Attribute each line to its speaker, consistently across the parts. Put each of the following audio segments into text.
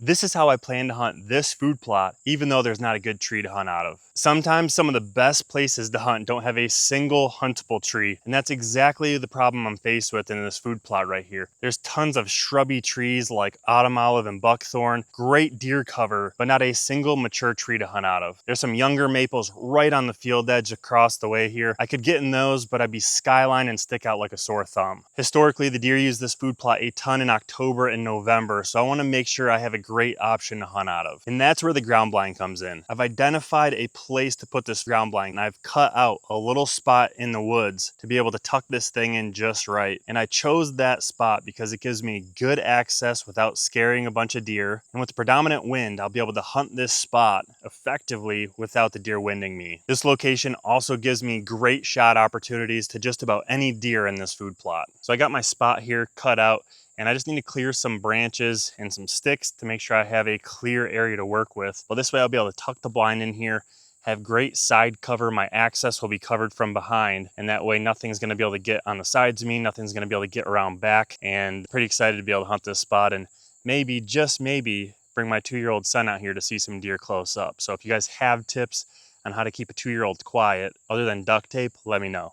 Speaker 1: This is how I plan to hunt this food plot, even though there's not a good tree to hunt out of. Sometimes some of the best places to hunt don't have a single huntable tree, and that's exactly the problem I'm faced with in this food plot right here. There's tons of shrubby trees like autumn olive and buckthorn, great deer cover, but not a single mature tree to hunt out of. There's some younger maples right on the field edge across the way here. I could get in those, but I'd be skyline and stick out like a sore thumb. Historically, the deer use this food plot a ton in October and November, so I want to make sure I have a great option to hunt out of. And that's where the ground blind comes in. I've identified a place to put this ground blind, and I've cut out a little spot in the woods to be able to tuck this thing in just right. And I chose that spot because it gives me good access without scaring a bunch of deer. And with the predominant wind, I'll be able to hunt this spot effectively without the deer winding me. This location also gives me great shot opportunities to just about any deer in this food plot. So I got my spot here cut out, and I just need to clear some branches and some sticks to make sure I have a clear area to work with. Well, this way I'll be able to tuck the blind in here, have great side cover. My access will be covered from behind, and that way nothing's gonna be able to get on the sides of me, nothing's gonna be able to get around back, and pretty excited to be able to hunt this spot and maybe, just maybe, bring my 2-year-old son out here to see some deer close up. So if you guys have tips on how to keep a 2-year-old quiet other than duct tape, let me know.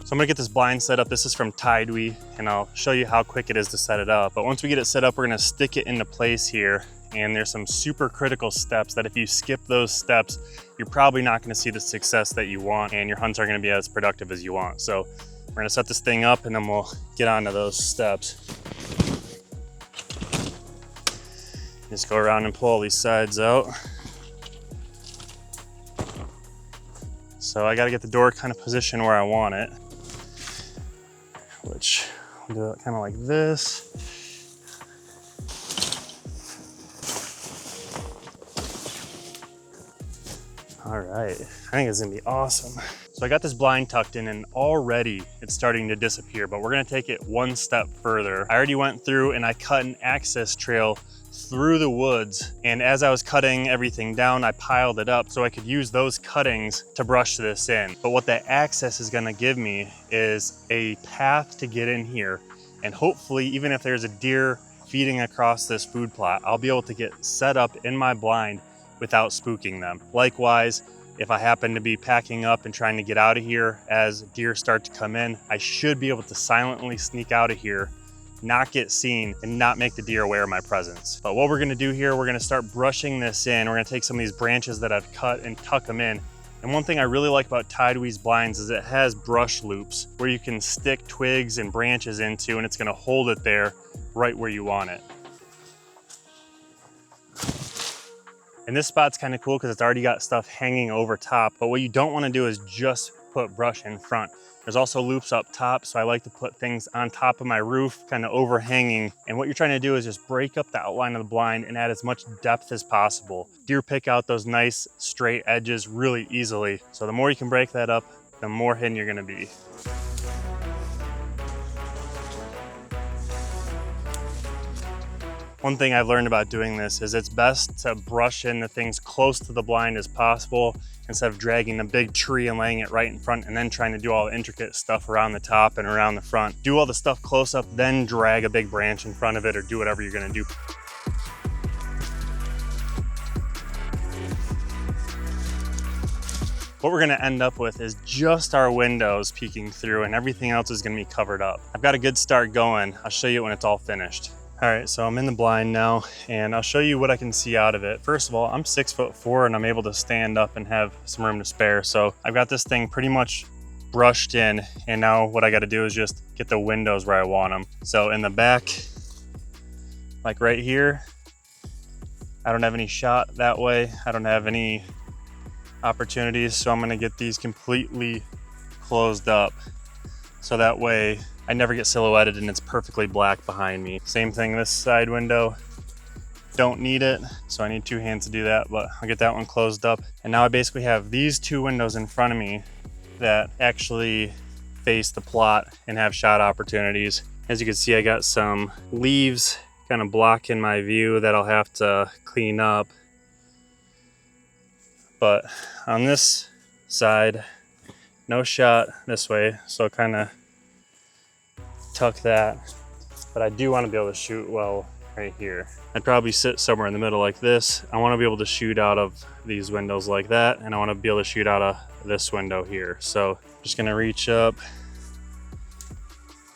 Speaker 1: So I'm gonna get this blind set up. This is from TideWe, and I'll show you how quick it is to set it up. But once we get it set up, we're gonna stick it into place here. And there's some super critical steps that if you skip those steps, you're probably not gonna see the success that you want, and your hunts aren't gonna be as productive as you want. So we're gonna set this thing up, and then we'll get onto those steps. Just go around and pull these sides out. So I gotta get the door kind of positioned where I want it, which I'll do it kind of like this. All right, I think it's gonna be awesome. So I got this blind tucked in, and already it's starting to disappear, but we're gonna take it one step further. I already went through and I cut an access trail through the woods, and as I was cutting everything down, I piled it up so I could use those cuttings to brush this in. But what that access is gonna give me is a path to get in here, and hopefully, even if there's a deer feeding across this food plot, I'll be able to get set up in my blind without spooking them. Likewise, if I happen to be packing up and trying to get out of here as deer start to come in, I should be able to silently sneak out of here, not get seen, and not make the deer aware of my presence. But what we're gonna do here, we're gonna start brushing this in. We're gonna take some of these branches that I've cut and tuck them in. And one thing I really like about TideWe's blinds is it has brush loops where you can stick twigs and branches into, and it's gonna hold it there right where you want it. And this spot's kind of cool because it's already got stuff hanging over top, but what you don't want to do is just put brush in front. There's also loops up top, so I like to put things on top of my roof, kind of overhanging. And what you're trying to do is just break up the outline of the blind and add as much depth as possible. Deer pick out those nice straight edges really easily. So the more you can break that up, the more hidden you're gonna be. One thing I've learned about doing this is it's best to brush in the things close to the blind as possible instead of dragging a big tree and laying it right in front and then trying to do all the intricate stuff around the top and around the front. Do all the stuff close up, then drag a big branch in front of it, or do whatever you're gonna do. What we're gonna end up with is just our windows peeking through, and everything else is gonna be covered up. I've got a good start going. I'll show you when it's all finished. All right, so I'm in the blind now, and I'll show you what I can see out of it. First of all, I'm 6'4", and I'm able to stand up and have some room to spare. So I've got this thing pretty much brushed in, and now what I gotta do is just get the windows where I want them. So in the back, like right here, I don't have any shot that way. I don't have any opportunities, so I'm gonna get these completely closed up. So that way I never get silhouetted and it's perfectly black behind me. Same thing this side window. Don't need it, so I need 2 hands to do that, but I'll get that one closed up. And now I basically have these 2 windows in front of me that actually face the plot and have shot opportunities. As you can see, I got some leaves kind of blocking my view that I'll have to clean up. But on this side, no shot this way, so kind of tuck that. But I do want to be able to shoot well right here. I'd probably sit somewhere in the middle like this. I want to be able to shoot out of these windows like that, and I want to be able to shoot out of this window here. So just gonna reach up,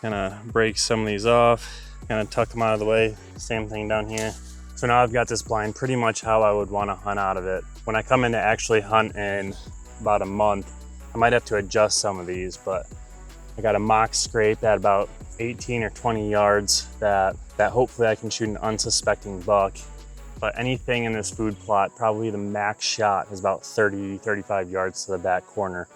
Speaker 1: kind of break some of these off, kind of tuck them out of the way. Same thing down here. So now I've got this blind pretty much how I would want to hunt out of it. When I come in to actually hunt in about a month, I might have to adjust some of these, but I got a mock scrape at about 18 or 20 yards that hopefully I can shoot an unsuspecting buck. But anything in this food plot, probably the max shot is about 30, 35 yards to the back corner.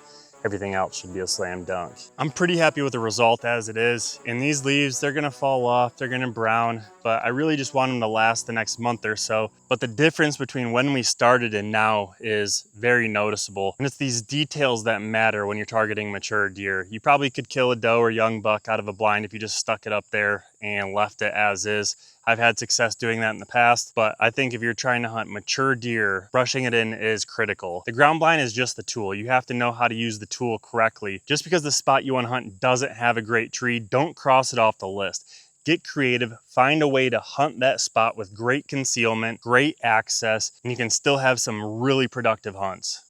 Speaker 1: Everything else should be a slam dunk. I'm pretty happy with the result as it is. And these leaves, they're gonna fall off, they're gonna brown, but I really just want them to last the next month or so. But the difference between when we started and now is very noticeable. And it's these details that matter when you're targeting mature deer. You probably could kill a doe or young buck out of a blind if you just stuck it up there and left it as is. I've had success doing that in the past, but I think if you're trying to hunt mature deer, brushing it in is critical. The ground blind is just the tool. You have to know how to use the tool correctly. Just because the spot you want to hunt doesn't have a great tree, don't cross it off the list. Get creative, find a way to hunt that spot with great concealment, great access, and you can still have some really productive hunts.